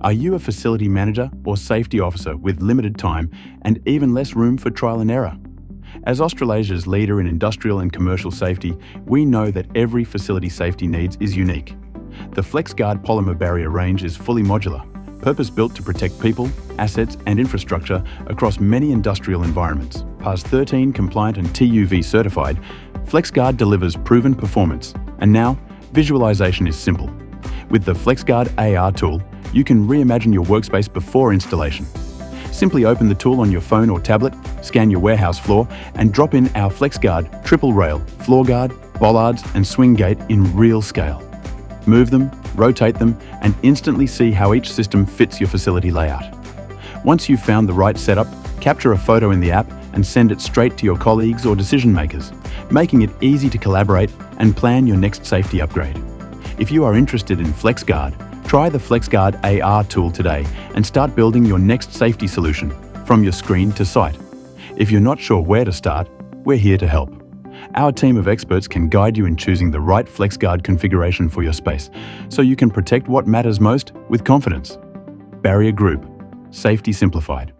Are you a facility manager or safety officer with limited time and even less room for trial and error? As Australasia's leader in industrial and commercial safety, we know that every facility safety needs is unique. The FlexGuard Polymer Barrier Range is fully modular, purpose-built to protect people, assets and infrastructure across many industrial environments. Past 13 compliant and TUV certified, FlexGuard delivers proven performance. And now, visualization is simple. With the FlexGuard AR Tool, you can reimagine your workspace before installation. Simply open the tool on your phone or tablet, scan your warehouse floor, and drop in our FlexGuard triple rail, floor guard, bollards, and swing gate in real scale. Move them, rotate them, and instantly see how each system fits your facility layout. Once you've found the right setup, capture a photo in the app and send it straight to your colleagues or decision makers, making it easy to collaborate and plan your next safety upgrade. If you are interested in FlexGuard, try the FlexGuard AR tool today and start building your next safety solution from your screen to site. If you're not sure where to start, we're here to help. Our team of experts can guide you in choosing the right FlexGuard configuration for your space, so you can protect what matters most with confidence. Barrier Group. Safety simplified.